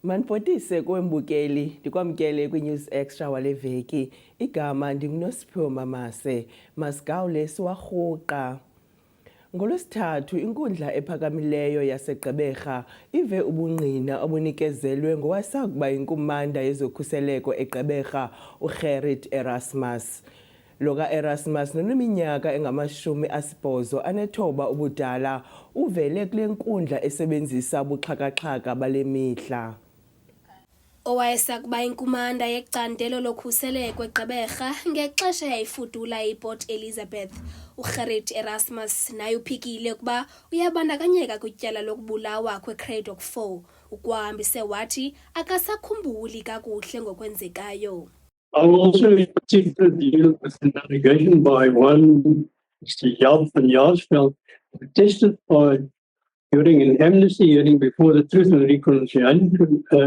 Manibhotise kwembukeli ndikwamkele kwiNews Extra wale veki. Igama ndinguNosiphiwe Mamase, masigawule siwarhuqa. NgoLwesithathu inkundla ephakamileyo yaseGqeberha ive ubungqina obunikezelwe ngowasakuba inkumanda yezokhuseleko eGqeberha uGerrit Erasmus. Lo ka-Erasmus noneminyaka engama-89 ubudala uvele kule nkundla esebenzisa ubuxhakaxhaka bale mihla. Owayesakuba inkumanda yecandelo lokhuseleko eGqeberha ngexesha yayifudula iPort Elizabeth, uGerrit Erasmus naye uphikile ukuba uyabandakanyeka kwityala lokubulawa kweCradock 4, ukwahambise wathi akasakhumbuli kakuhle ngokwenzekayo. I also in particular deal with an allegation by one Mr. Jaap van Jaarsveld, who testified during an amnesty hearing before the Truth and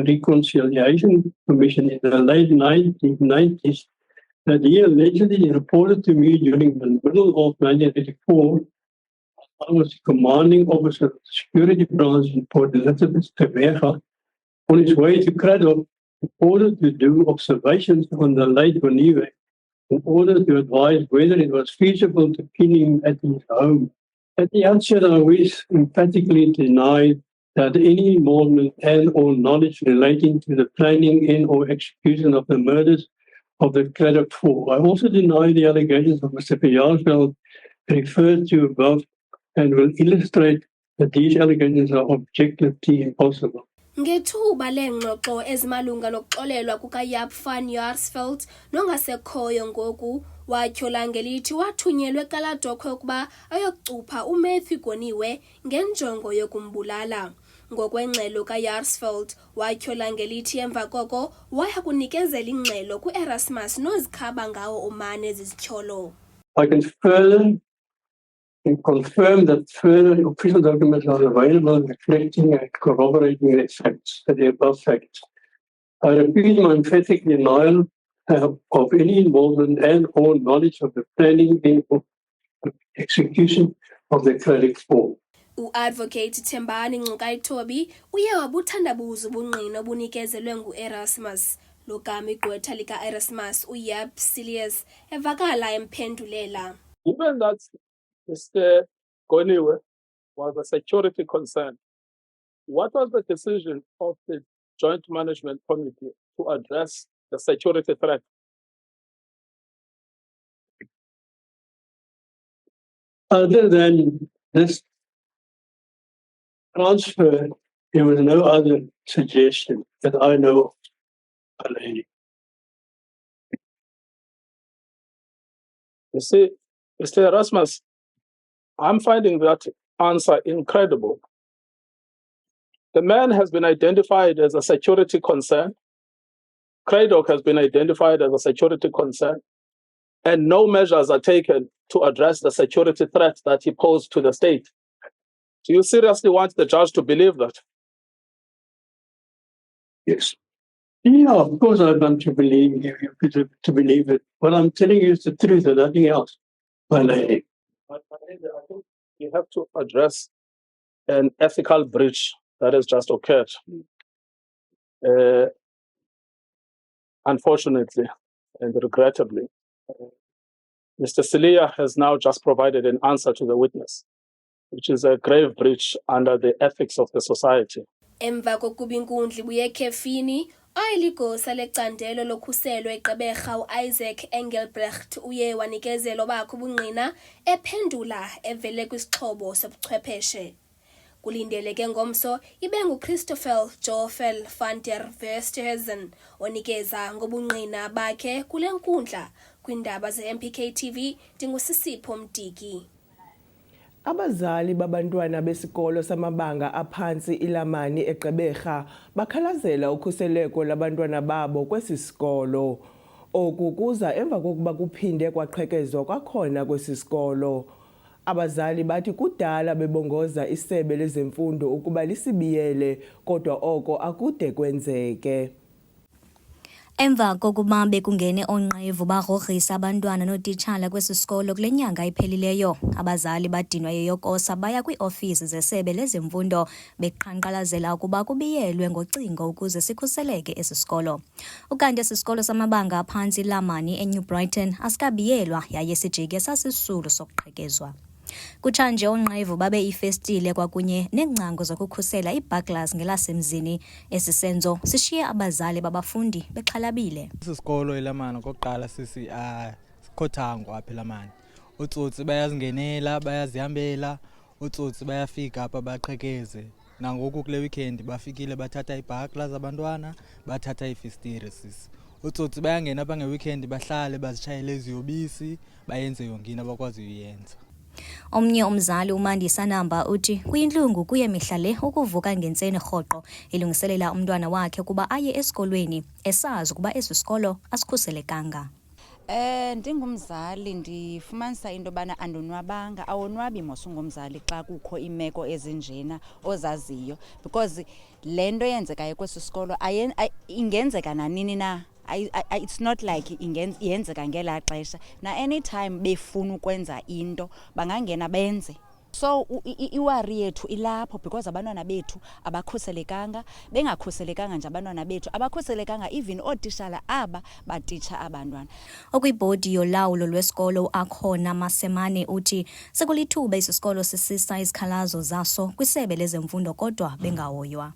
Reconciliation Commission in the late 1990s that he allegedly reported to me during the middle of 1984. I was the commanding officer of the security branch in Port Elizabeth, Gqeberha, on his way to Cradock in order to do observations on the late Boniwe, in order to advise whether it was feasible to pin him at his home. At the outset, I wish emphatically deny that any involvement and or knowledge relating to the planning and or execution of the murders of the Cradock 4. I also deny the allegations of Mr. Jaarsveld referred to above and will illustrate that these allegations are objectively impossible. Ngethuba lengxoxo ezimalunga nokuxolelwa kukaJaap van Jaarsveld nongasekhoyo ngoku watyhola ngelithi wathunyelwe eCaladokhwe ukuba ayokucupha uMatthew Boniwe ngenjongo yokumbulala. Ngokwengxelo kaJaarsveld watyhola ngelithi emva koko waya kunikezela ingxelo kuErasmus nozikhaba ngawo omane zizityholo. I can further confirm that further official documents are available reflecting and corroborating the facts, the above facts. I repeat my emphatic denial of any involvement and or knowledge of the planning and execution of the Cradock 4. U-Advocate Thembani Ngcukaitobi uye wabuthandabuza ubungqina obunikezelwe ngu-Erasmus. Lo gama igqwetha lika-Erasmus uJaap Silius evakala emphendulela. Given that Mr. Boniwe was a security concern, what was the decision of the Joint Management Committee to address the security threat? Other than this transfer, there was no other suggestion that I know of. You see, Mr. Erasmus, I'm finding that answer incredible. The man has been identified as a security concern. Cradock has been identified as a security concern, and no measures are taken to address the security threat that he posed to the state. Do you seriously want the judge to believe that? Yes. Yeah, of course I want to believe you to believe it. What I'm telling you is the truth and nothing else, my lady. I think you have to address an ethical breach that has just occurred. Unfortunately and regrettably, Mr. Silia has now just provided an answer to the witness, which is a grave breach under the ethics of the society. Emva kokuba inkundla ibuye ekhefini, ayeligosa lecandelo lokhuselo eGqeberha uIsaac Engelbrecht uye wanikezela obakho ubungqina ephendula evele kwisixhobo sobuchwepheshe. Kulindeleke ngomso ibe nguChristopher Joffel van der Westhuizen onikeza ngobungqina bakhe kule nkundla. Kwindaba ze-MPK TV ndingusisipho Mdiki. Abazali babantwana besikolo samabanga aphantsi iLamani eGqeberha bakhalazela ukhuseleko labantwana babo kwesi sikolo. Oku kuza emva kokuba kuphinde kwaqhekezwa kwakhona kwesi sikolo. Abazali bathi kudala bebongoza isebe lezemfundo ukuba lisibiyele, kodwa oko akude kwenzeke. Emva kokuba bekungene onqevu barogrisa abantwana nootitshala kwesi sikolo kule nyanga iphelileyo, abazali badinwa yeyokosa baya kwiiofisi zesebe lezemfundo beqhankqalazela ukuba kubiyelwe ngocingo ukuze sikhuseleke esi sikolo. Ukanti esi sikolo samabanga aphantsi Lamani eNew Brighton asikabiyelwa yaye sijike sasisisulu sokuqhekezwa. Kutshanje onqevu babe ifestile kwakunye neengcango zokukhusela iburglars ngelasemzini. Esi senzo sishiye abazali babafundi bexhalabile. Esi sikolo eLamani okokuqala sikhothangwa apha eLamani. Utsotsi bayazingenela, bayazihambela, utsotsi bayafika apha baqhekeze. Nangoku kule weekend bafikile bathatha iburglars abantwana, bathatha iifestire sisi. Utsotsi bayangena apha ngeweekend bahlale bazitshayele iziyobisi, bayenze yonke into abakwazi uyenza. Omnye umzali uMandisa Namba uthi kuyintlungu kuye mihla le ukuvuka ngentseni rhoqo ilungiselela umntwana wakhe kuba aye esikolweni esazi ukuba esi sikolo asikhuselekanga. Ndingumzali ndifumanisa into yobana andonwabanga. Awonwabi mos ungumzali xa kukho iimeko ezinjena ozaziyo, because le nto yenzekayo kwesi sikolo ingenzeka nanini na. It's not like yenzeka ngela xesha. Na anytime befuna ukwenza into bangangena benze. So iwari yethu ilapho because abantwana bethu abakhuselekanga, bengakhuselekanga nje abantwana bethu abakhuselekanga even ootishala aba batitsha abantwana. Okwibhodi yolawulo lwesikolo akhona Masemane uthi sekulithuba isikolo sisisa izikhalazo zaso kwisebe lezemfundo kodwa bengahoywa.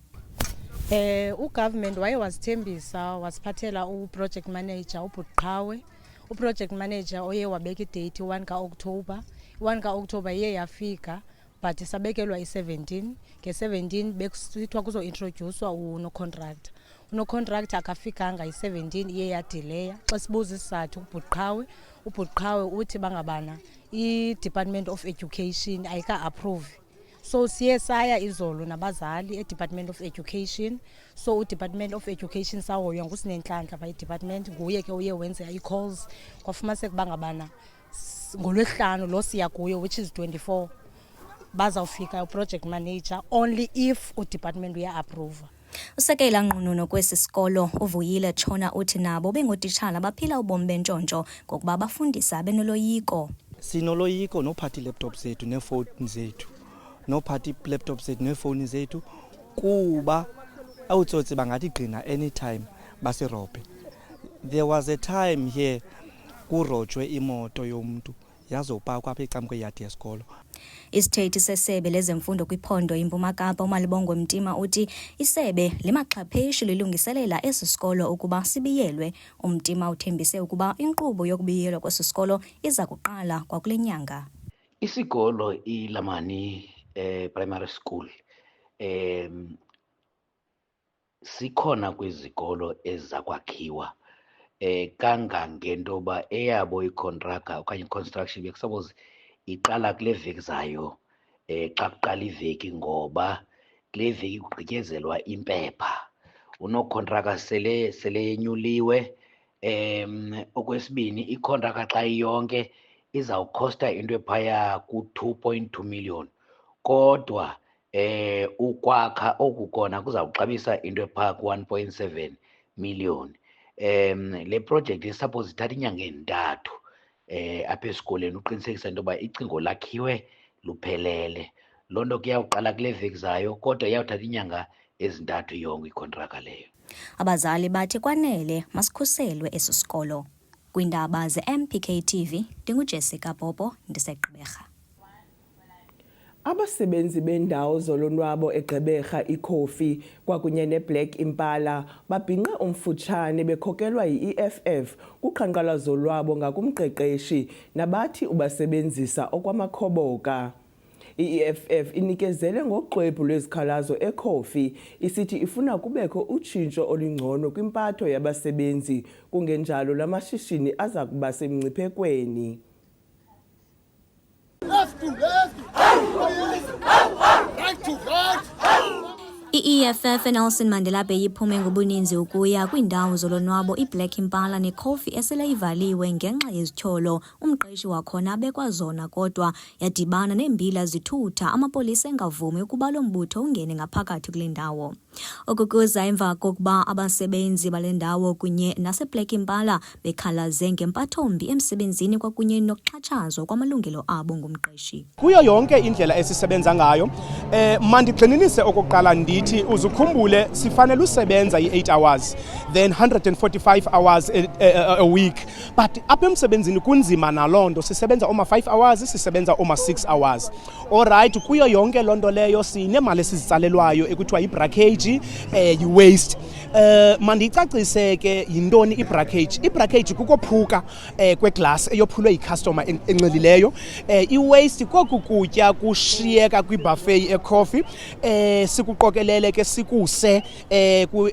Ugovernment waye wasithembisa wasiphathela uproject manager uBhuqhawe. Uproject manager oye wabeka idate 1 kaOctober. 1 kaOctober iye yafika but isabekelwa i17. Nge17 bekusithwa kuzointroducewa unocontract. Unocontract akafikanga i17 iye yadelaya. Xa sibuza isizathu uBhuqhawe uthi bangabana iDepartment of Education ayika approve. So siye saya izolo nabazali eDepartment of Education. So uDepartment of Education sahoywa nguSinenhlanhla by department nguye ke uye wenza i-calls kwafumaniseka bangabana ngolwesihlanu lo siya kuyo which is 24 bazawufika uproject manager only if udepartment uya approve. Usekela nqununu kwesi sikolo uVuyile Tshona uthi nabo bengotitshala baphila ubomi bentshontsho ngokuba bafundisa benoloyiko. Sinoloyiko nophathi laptop zethu neefowuni zethu. Nophathi laptop zethu neefowuni zethu kuba awutsotsi bangathi gqina anytime basirobhe. There was a time here kurojwe imoto yomntu yazopakwa apha ecam kweyadi yesikolo. Isithethi sesebe lezemfundo kwiphondo iMpuma Kapa uMalibongwe Mtima uthi isebe lemaxhapheshi lilungiselela esi sikolo ukuba sibiyelwe. Umtima uthembise ukuba inkqubo yokubiyelwa kwesi sikolo iza kuqala kwakule nyanga. Isikolo iLamani primary school sikhona kwizikolo ezakwakhiwa kangangentoba eyabo icontractor okanye construction bekusuppose iqala kule veki zayo xa kuqala iveki ngoba kule veki kugqityezelwa impepha. Unocontractor sele yenyuliwe. Okwesibini icontractor xa iyonke izawukhosta into ephaya ku-2.2 million kodwa ukwakha okukona kuzawuxabisa into ephaya ku-1.7 million. Le project suppose ithatha inyanga ezintathu apha esikoleni uqinisekisa into yoba icingo lakhiwe luphelele. Loo nto kuyawuqala kule veki zayo kodwa iyawuthatha inyanga ezintathu yonke ikontraka leyo. Abazali bathi kwanele masikhuselwe esi sikolo. Kwindaba ze-MPK TV ndinguJessica Popo ndiseGqeberha. Abasebenzi bendawo zolonwabo eGqeberha iKhofi kwakunye neBlack Impala babhinqe umfutshane bekhokelwa yi-EFF kuqhankqalazo lwabo ngakumqeqeshi nabathi ubasebenzisa okwamakhoboka. I-EFF inikezele ngoxwebhu lwezikhalazo eKhofi isithi ifuna kubekho utshintsho olungcono kwimpatho yabasebenzi kungenjalo lamashishini aza kuba semngciphekweni. I-EFF eNelson Mandela Bay iphume ngobuninzi ukuya kwiindawo zolonwabo iBlack Impala neCoffee esele ivaliwe ngenxa yezityholo umqeshi wakhona abekwazona kodwa yadibana neembila zithutha amapolisa engavumi ukuba lo mbutho ungene ngaphakathi kule ndawo. Okukuza emva kokuba abasebenzi bale ndawo kunye naseBlack Impala bekhalaze ngempathombi emsebenzini kwakunye nokuxhatshazwa kwamalungelo abo ngumqeshi. Kuyo yonke indlela esisebenza ngayo mandigxininise okokuqala ndithi uzukhumbule sifanele usebenza i8 hours then 145 hours a week, but apha emsebenzini kunzima nalondo sisebenza oma 5 hours sisebenza oma 6 hours. Alright, kuyo yonke lonto leyo sinemali esizitsalelwayo ekuthiwa ibrackage yi-waste. Mandicacise ke yintoni ibrackage. Ibrackage kukophuka kweglass eyophulwe yicustomer enxilileyo. I-waste koku kutya kushiyeka kwibuffet ecoffee sikuqokelele ke sikuse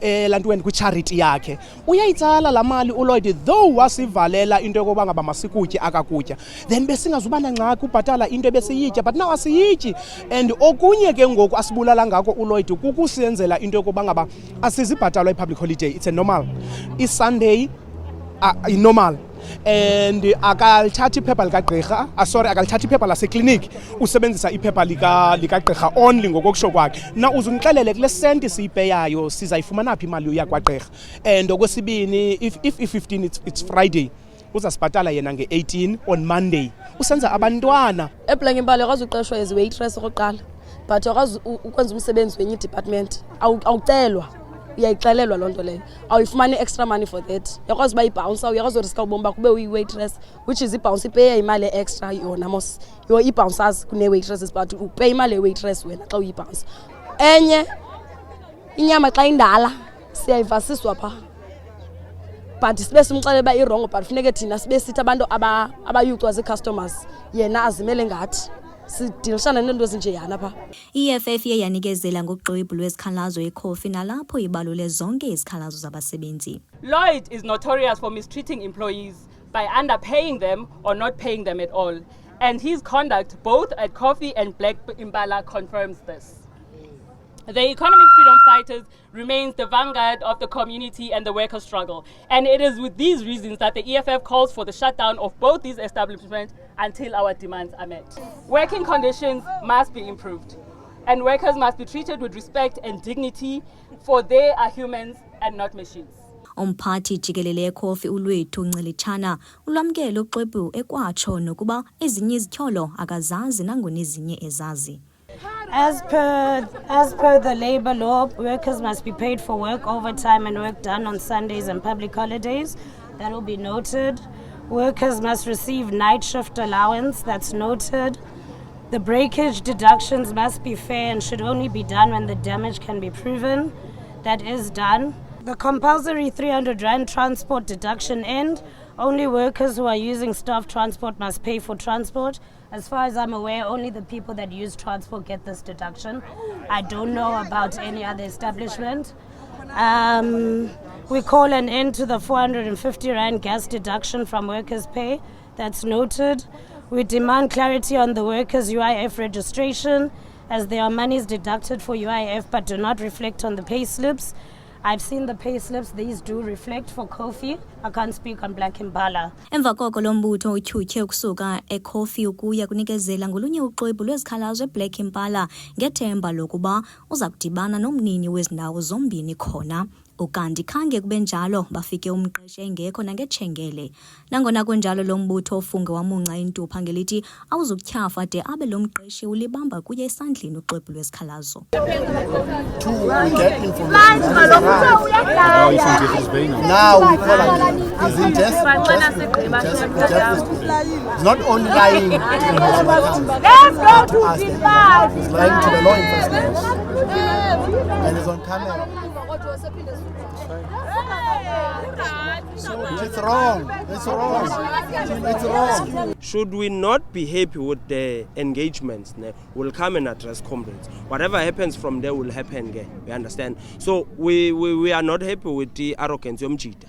elantweni kwicharity yakhe. Uyayitsala la mali uLloyd though wasivalela into yokuba ngaba masikutye akakutya. Then besingazuba nangxaki ubhatala into ebesiyitya but now asiyityi. And okunye ke ngoku asibulala ngako uLloyd kukusenzela into yokuba ngaba asizibhatalwa i-public holiday. It's a normal. I-Sunday normal. And akalithathi iphepha likagqirha akalithathi iphepha laseklinikhi usebenzisa iphepha likagqirha only ngokokusho kwakhe. Na uzunixelele kule senti siyipeyayo sizayifumana phi imali yakwagqirha. And okwesibini if 15 it's Friday uzasibhatala yena nge-18 on Monday usenza abantwana. eBlack Impala akwazi uqeshwa as waitress okokuqala but akwazi ukwenza umsebenzi wenye department awucelwa uyayixelelwa lonto leyo awuyifumani extra money for that. Yakwazi uba ibouncer uyakwazi uriska ubomi bakho ube uyi-waitress which is ibounce ipeya imali extra yona mos yo ibouncers kune-waitresses but upey imali ye-waitress wena xa uyibouncer. Enye inyama xa indala siyayivasiswa pha but sibe simxelela uba irongo but funeke thina sibe sithi abantu abayucwa zii-customers yena azimele ngathi sidilishana nento ezinjeyana pha. I-EFF iye yanikezela ngoxwebhu lwezikhalazo eCoffee nalapho ibalule zonke izikhalazo zabasebenzi. Lloyd is notorious for mistreating employees by underpaying them or not paying them at all. And his conduct both at Coffee and Black Impala confirms this. The economic freedom fighters remains the vanguard of the community and the worker struggle. And it is with these reasons that the EFF calls for the shutdown of both these establishments until our demands are met. Working conditions must be improved, and workers must be treated with respect and dignity, for they are humans and not machines. Umphathi jikelele eCoffee uLwethu Ncilitshana ulwamkele uxwebhu ekwatsho nokuba ezinye izityholo akazazi nangona ezinye ezazi. As per the labor law, workers must be paid for work, overtime and work done on Sundays and public holidays. That will be noted. Workers must receive night shift allowance. That's noted. The breakage deductions must be fair and should only be done when the damage can be proven. That is done. The compulsory 300 Rand transport deduction end. Only workers who are using staff transport must pay for transport. As far as I'm aware, only the people that use transport get this deduction. I don't know about any other establishment. We call an end to the 450 Rand gas deduction from workers' pay. That's noted. We demand clarity on the workers' UIF registration, as there are monies deducted for UIF but do not reflect on the pay slips. I've seen the pay slips, these do reflect for Coffee. I can't speak on Black Impala. Emva koko lo mbutho utyhutyhe ukusuka eCoffee ukuya kunikezela ngolunye uxwebhu lwezikhalazo eBlack Impala ngethemba lokuba uza kudibana nomnini wezindawo zombini khona. Ukanti khange kube njalo bafike umqeshi engekho nangetshengele. Nangona kunjalo lo mbutho ofunge wamunca intupha ngelithi awuzukutyhafa de abe lo mqeshi ulibamba kuye esandleni uxwebhu lwezikhalazo. To get information. Now we call again. He's in test. He's not only lying to he's lying to the law enforcement. And he's on camera. It's wrong. It's wrong. It's wrong. Should we not be happy with the engagements, we'll come and address comrades. Whatever happens from there will happen. We understand. So we are not happy with the arrogance of Mjita,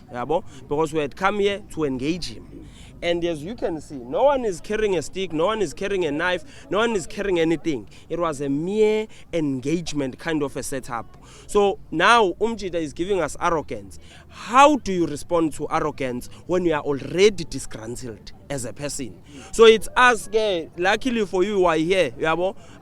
because we had come here to engage him. And as you can see, no one is carrying a stick, no one is carrying a knife, no one is carrying anything. It was a mere engagement kind of a setup. So now Umjida is giving us arrogance. How do you respond to arrogance when you are already disgruntled as a person? So it's us, luckily for you, we are here.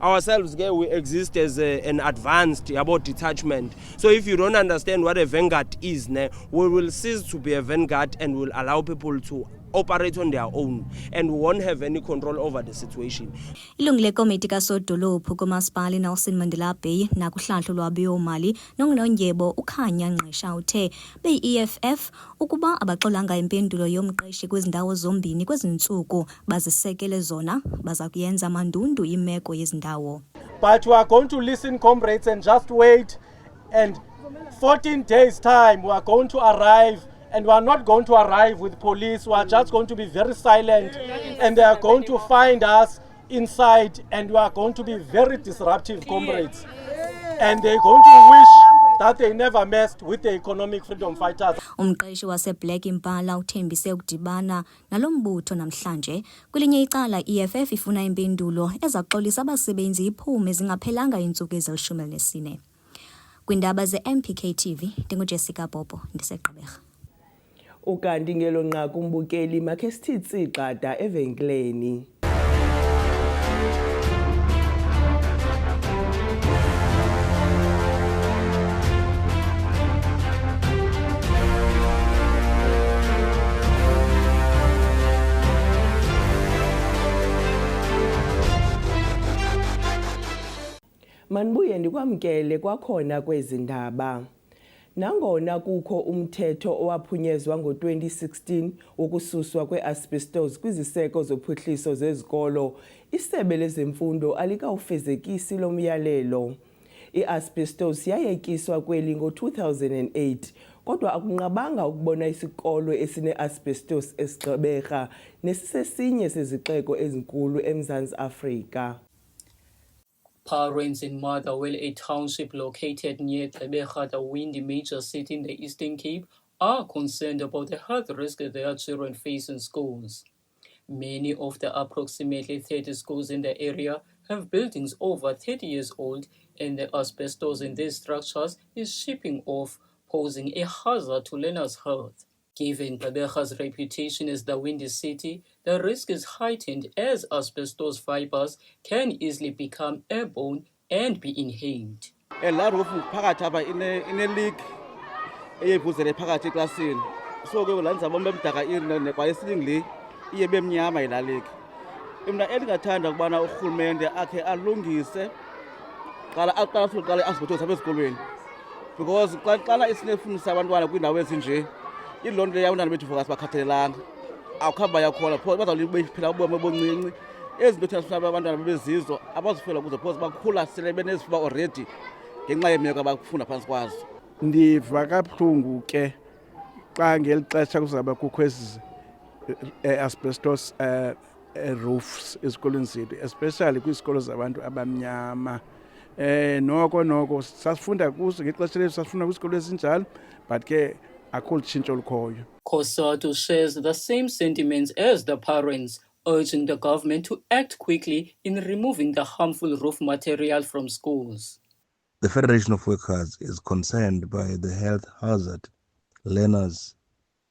Ourselves, we exist as an advanced detachment. So if you don't understand what a vanguard is, we will cease to be a vanguard and will allow people to operate on their own and won't have any control over the situation. Ilungu lekomiti kasodolophu kumasipala Nelson Mandela Bay nakuhlahlo lwabiwo-mali nongenonyebo uKhanya Ngqesha uthe beyi-EFF ukuba abaxolanga impendulo yomqeshi kwizindawo zombini kwezintsuku bazisekele zona baza kuyenza mandundu imeko yezindawo. But we are going to listen, comrades, and just wait, and 14 days time we are going to arrive. And we are not going to arrive with police. We are just going to be very silent. And they are going to find us inside. And we are going to be very disruptive, comrades. And they're going to wish that they never messed with the economic freedom fighters. Umqeshi waseBlack Impala uthembise ukudibana nalombutho namhlanje. Kwelinye icala EFF ifuna impendulo ezaxolisa abasebenzi iphume zingaphelanga iintsuku ezili-14. Kwindaba ze-MPK TV, ndinguJessica Popo, ndiseGqeberha. Ukanti ngelo nqaku umbukeli makhe sithitsi gxada evenkileni. Manibuye ndikwamkele kwakhona kwezindaba. Nangona kukho umthetho owaphunyezwa ngo-2016 wokususwa kwe-asbestos kwiziseko zophuhliso zezikolo, isebe lezemfundo alikawufezekisi lo myalelo. I-asbestos yayekiswa kweli ngo-2008, kodwa akunqabanga ukubona isikolo esine-asbestos esiGqeberha nesisesinye sezixeko ezinkulu eMzantsi Afrika. Parents in Motherwell, a township located near Gqeberha, the windy major city in the Eastern Cape, are concerned about the health risk their children face in schools. Many of the approximately 30 schools in the area have buildings over 30 years old, and the asbestos in these structures is shipping off, posing a hazard to learners' health. Given Gqeberha's reputation as the windy city, the risk is heightened as asbestos fibers can easily become airborne and be inhaled. La roof phakathi apha ine-leak eyevuzele phakathi eklasini. So ke ulanza bombe mdaka kwa ceiling le iye bemnyama ila leak. Mina endingathanda ukubana urhulumente akhe alungise qala asbestos apha esikolweni. Because qala isinefundisa abantwana kwiindawo ezinje ilonto yabantwana bethu focus bakhathalelanga awukhamba yakhona pho bazawuphila ubomi obuncinci ezinto thina sifuna abantwana bebezizo abazifela kuzo pho bakhula sele benezifuba already ngenxa yemeko abafunda phantsi kwazo. Ndiva kabuhlungu ke xa ngeli xesha kuzaba kukho ezi asbestos roofs ezikolweni zethu, especially kwiizikolo zabantu abamnyama. Noko sasifunda kuzo ngexesha lethu sasifunda kwizikolo ezinjalo, but ke COSATU shares the same sentiments as the parents, urging the government to act quickly in removing the harmful roof material from schools. The Federation of Workers is concerned by the health hazard learners,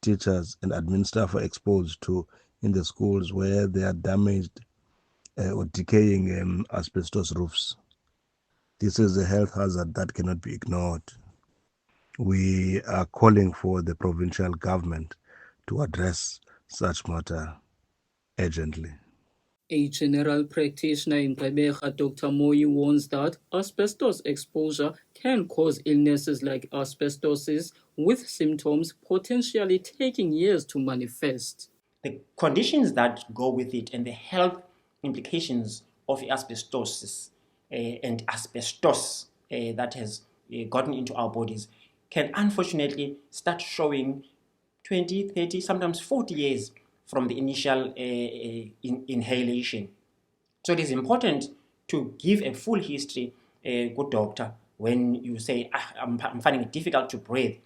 teachers, and admin staff are exposed to in the schools where they are damaged or decaying asbestos roofs. This is a health hazard that cannot be ignored. We are calling for the provincial government to address such matter urgently. A general practitioner in Gqeberha, Dr. Moyi, warns that asbestos exposure can cause illnesses like asbestosis, with symptoms potentially taking years to manifest. The conditions that go with it and the health implications of asbestosis and asbestos that has gotten into our bodies can unfortunately start showing 20, 30, sometimes 40 years from the initial inhalation. So it is important to give a full history, good doctor, when you say, I'm finding it difficult to breathe.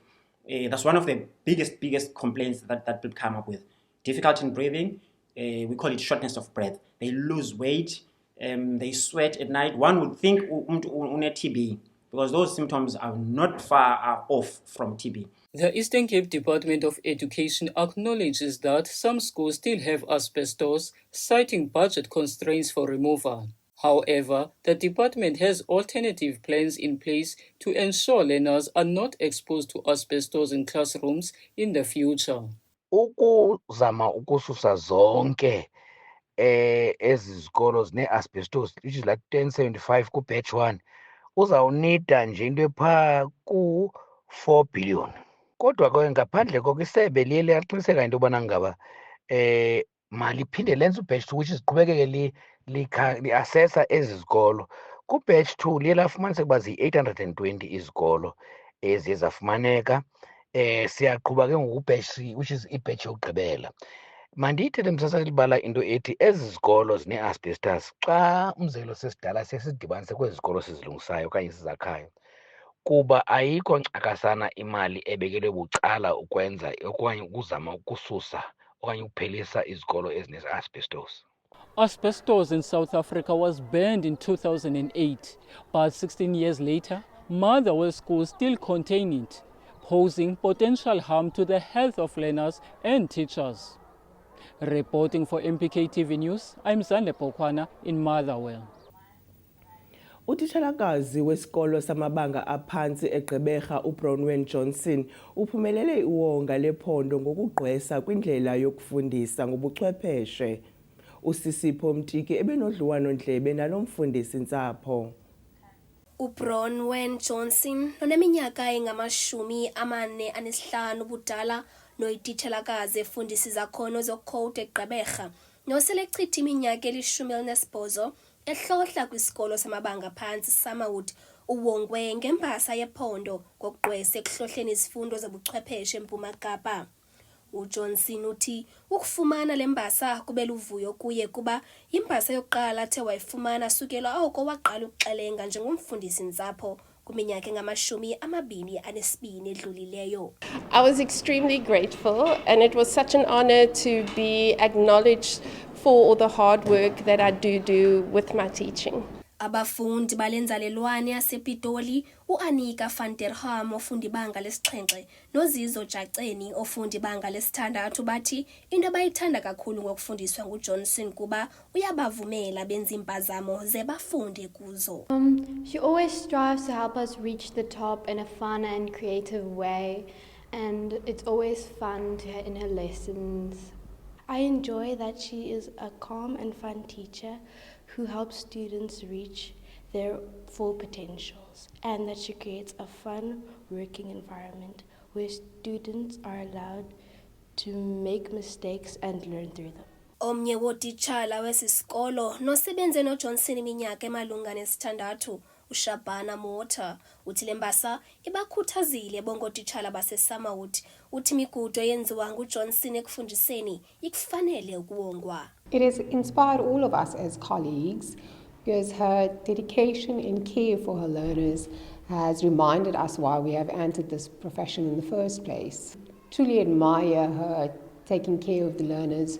That's one of the biggest complaints that people come up with. difficulty in breathing. We call it shortness of breath. They lose weight. They sweat at night. One would think TB because those symptoms are not far off from TB. The Eastern Cape Department of Education acknowledges that some schools still have asbestos, citing budget constraints for removal. However, the department has alternative plans in place to ensure learners are not exposed to asbestos in classrooms in the future. Ukuzama ukususa zonke ezizikolo zine asbestos, which is like 1075 ku batch 1, uzawunida nje into epha ku 4 billion. Kodwa ke ngaphandle kokisebe liye liyaqiniseka into yobana ngaba maliphinde lenze ubatch 2 which is qhubekeke li-assessa ezi zikolo. Ku-batch 2 liye lafumaniseka uba zi-820 izikolo eziye zafumaneka. Siyaqhuba ke ngoku-batch 3 which is i-batch yokugqibela. Mandiyithethe msasa libala into ethi ezi zikolo zine-asbestos xa umzekelo sesidala sesidibanise kwezi zikolo sizilungisayo okanye sizakhayo, kuba ayikho nkcakasana imali ebekelwe bucala ukwenza okanye ukuzama ukususa okanye ukuphelisa izikolo ezine-asbestos. Asbestos in South Africa was banned in 2008, but 16 years later, Motherwell schools still contain it, posing potential harm to the health of learners and teachers. Reporting for MPK TV News, I'm Zande Pokwana in Motherwell. Utitshalakazi wesikolo samabanga aphantsi eGqeberha uBronwen Johnson uphumelele iwonga lephondo ngokugqwesa kwindlela yokufundisa ngobuchwepheshe. Usisipho Mtiki ebenodliwano-ndlebe nalo mfundisi-ntsapho. uBronwen Johnson oneminyaka engama-45 ubudala noyititshalakazi efundisa izakhono zokhoda eGqeberha noselechitha iminyaka eli-18 ehlohla kwisikolo samabanga phantsi Summerwood, uwongwe ngembasa yephondo ngokugqwesa ekuhlohleni izifundo zobuchwepheshe eMpuma Kapa. uJohnson uthi ukufumana le mbasa kube luvuyo kuye kuba imbasa yokuqala athe wayifumana sukela oko waqala ukuxelenga njengomfundisi-ntsapho kwiminyaka engama-22 edlulileyo. I was extremely grateful, and it was such an honor to be acknowledged for all the hard work that I do with my teaching. Abafundi balenzalelwane yasePitoli, uAnika van der Ham ofunda ibanga lesi-7 noZizo Jaceni ofunda ibanga lesi-6 bathi into abayithanda kakhulu ngokufundiswa nguJohnson kuba uyabavumela benza impazamo ze bafunde kuzo. She always strives to help us reach the top in a fun and creative way, and it's always fun to her in her lessons. I enjoy that she is a calm and fun teacher who helps students reach their full potentials, and that she creates a fun working environment where students are allowed to make mistakes and learn through them. Omnye wotitshala wesisikolo nosebenze noJohnson iminyaka emalunga nesithandathu, uShabana Mota, uthi le mbasa ibakhuthazile bongotitshala baseSummerwood. Uthi imigudu eyenziwa nguJohnson ekufundiseni ikufanele ukuwongwa. It has inspired all of us as colleagues because her dedication and care for her learners has reminded us why we have entered this profession in the first place. Truly admire her taking care of the learners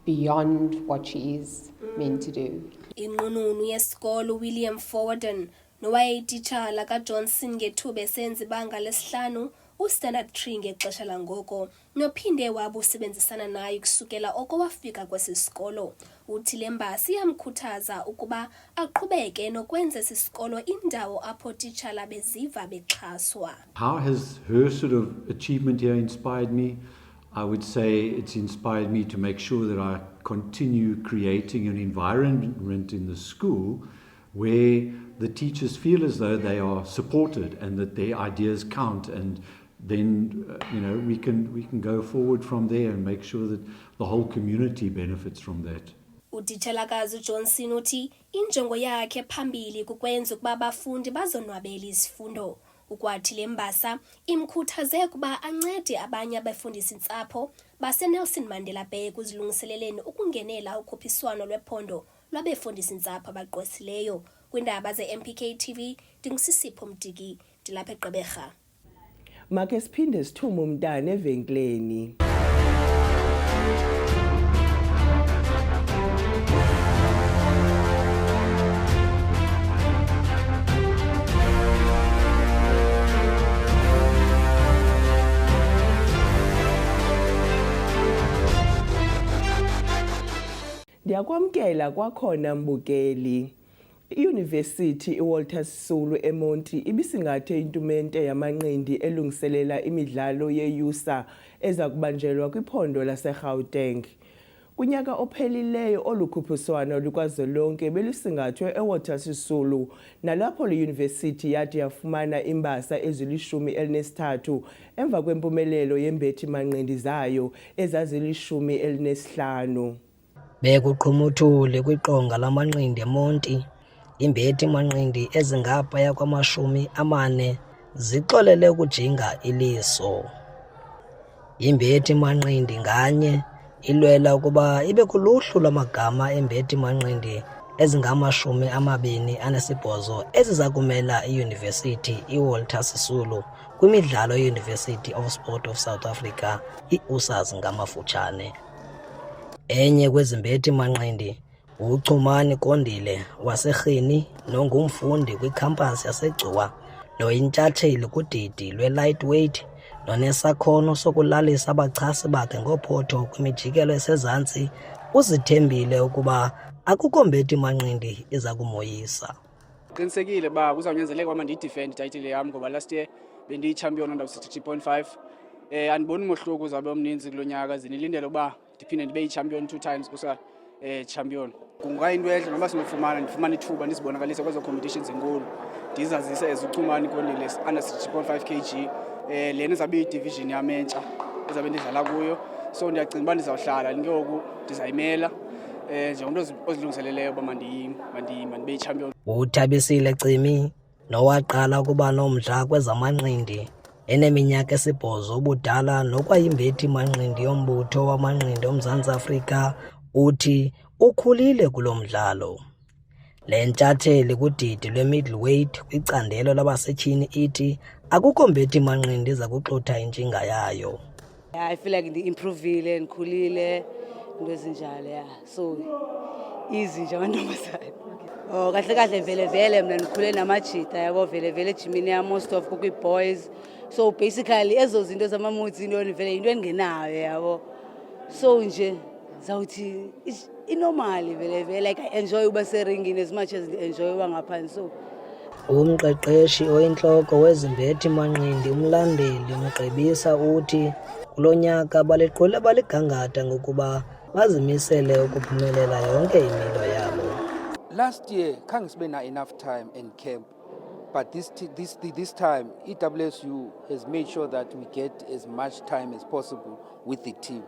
beyond what she is meant to do. Inqununu yesikolo William Forwarden nowayeyititshala kaJohnson ngethuba esenza ibanga lesi-5 uStandard Tree ngexesha langoko nophinde wabo usebenzisana naye kusukela oko wafika kwesi sikolo. Uthi le mbasa iyamkhuthaza ukuba aqhubeke nokwenza esi sikolo indawo apho titshala beziva bexhaswa. How has her sort of achievement here inspired me? I would say it's inspired me to make sure that I continue creating an environment in the school where the teachers feel as though they are supported and that their ideas count, and then we can go forward from there and make sure that the whole community benefits from that. Utitshalakazi uJohnson uthi injongo yakhe phambili kukwenza ukuba abafundi bazonwabela izifundo. Ukwathi le mbasa imkhuthaze kuba ancede abanye abafundisi-ntsapho baseNelson Mandela Bay kuzilungiseleleni ukungenela ukhuphiswano lwephondo lwabefundisi-ntsapho abagqwesileyo. Kwindaba ze-MPK TV, ndingusisipho Mtiki, ndilapha eGqeberha. Make siphinde sithume umntana evenkileni. Ndiyakwamkela kwakhona mbukeli. iYunivesithi iWalter Sisulu eMonti ibisingathe intumente yamanqindi elungiselela imidlalo yeYUSA eza kubanjelwa kwiphondo laseGauteng. Kunyaka ophelileyo olukhuphiswano lukazwelonke belusingathwe eWalter Sisulu nalapho le yunivesithi yathi yafumana imbasa ezili-13 emva kwempumelelo yembethi manqindi zayo ezazili-15. Bekuqhumuthule kwiqonga lamanqindi eMonti, imbethi manqindi ezingaphaya kwama-40 zixolele ukujinga iliso. Imbethi manqindi nganye ilwela ukuba ibe kuluhlu lwamagama embethi manqindi ezingama-28 eziza kumela iYunivesithi iWalter Sisulu kwimidlalo yeUniversity of Sport of South Africa, iUSAS ngamafutshane. Enye kwezimbethi manqindi uChumani Kondile waseRhini nongumfundi kwikhampasi yaseGcuwa noyintshatsheli kudidi lwe-lightweight nonesakhono sokulalisa abachasi bakhe ngophotho kwimijikelo esezantsi, uzithembile ukuba akukho mbethi manqindi iza kumoyisa. Qinisekile uba kuzawunyanzeleka uba ndiyidifende itayitile yam ngoba last year bendiyi-champion under 63.5. Andiboni umehluko uzawube omninzi kulo nyaka, zinilindele uba ndiphinde ndibe yi-champion 2 times kusa champion. Kungayinto entle noba ndifumane ithuba ndizibonakalise kwezo competitions enkulu, ndizazise eziChumani Kondile under 63.5 kg. Lena izabe idivision yam entsha ezabe ndidlala kuyo, so ndiyacinga uba ndizawuhlala ngoku ndizayimela njengomntu ozilungiseleleyo uba mandibe yi-champion. UThabisile Cimi nowaqala ukuba nomdla kwezamanqindi eneminyaka 8 ubudala nokwayimbethi manqindi yombutho wamanqindi oMzantsi Afrika, uthi ukhulile kulo mdlalo. Le ntshatsheli kudidi lwe-middleweight kwicandelo labasetyhini ithi akukho mbethi manqindi iza kuxutha intshinga yayo. I feel like ndi-improvile, ndikhulile, into ezinjalo, yeah. So easy nje amantombazane. Oh, kahle vele mna ndikhule namajita yabo vele ejimini yam, most of kukwi-boys. So basically ezo zinto zamamutsi into vele into engenayo yabo. So nje zawuthi inormally vele like I enjoy uba seringini as much as I enjoy uba ngaphandle. So umqeqeshi oyintloko wezimbethi manqindi umlandeli Mgqibisa uthi kulo nyaka baliqule baligangatha ngokuba bazimisele ukuphumelela yonke imilo yabo. Last year khange sibe na enough time in camp, but this time EWSU has made sure that we get as much time as possible with the team.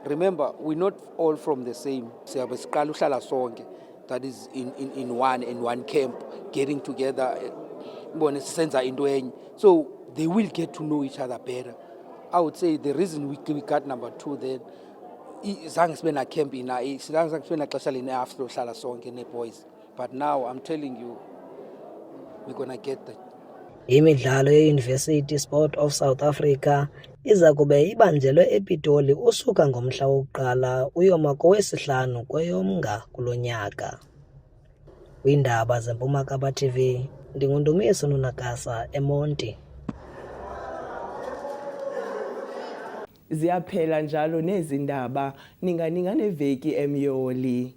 Remember, we're not all from the same. Siyabe siqala uhlala sonke, that is in one camp, getting together, so they will get to know each other better. I would say the reason we got number 2 then, zange sibe na camp zange sibe na xesha after uhlala sonke ne-boys, but now I'm telling you we're gonna get that. Imidlalo yeUniversity Sport of South Africa iza kube ibanjelwe ePitoli usuka ngomhla wokuqala uyoma kowesihlanu kweyoMnga kulo nyaka. Kwiindaba zeMpuma Kapa TV, ndinguNdumiso Nonakasa eMonti. Ziyaphela njalo nezindaba ninganinga neveki emyoli.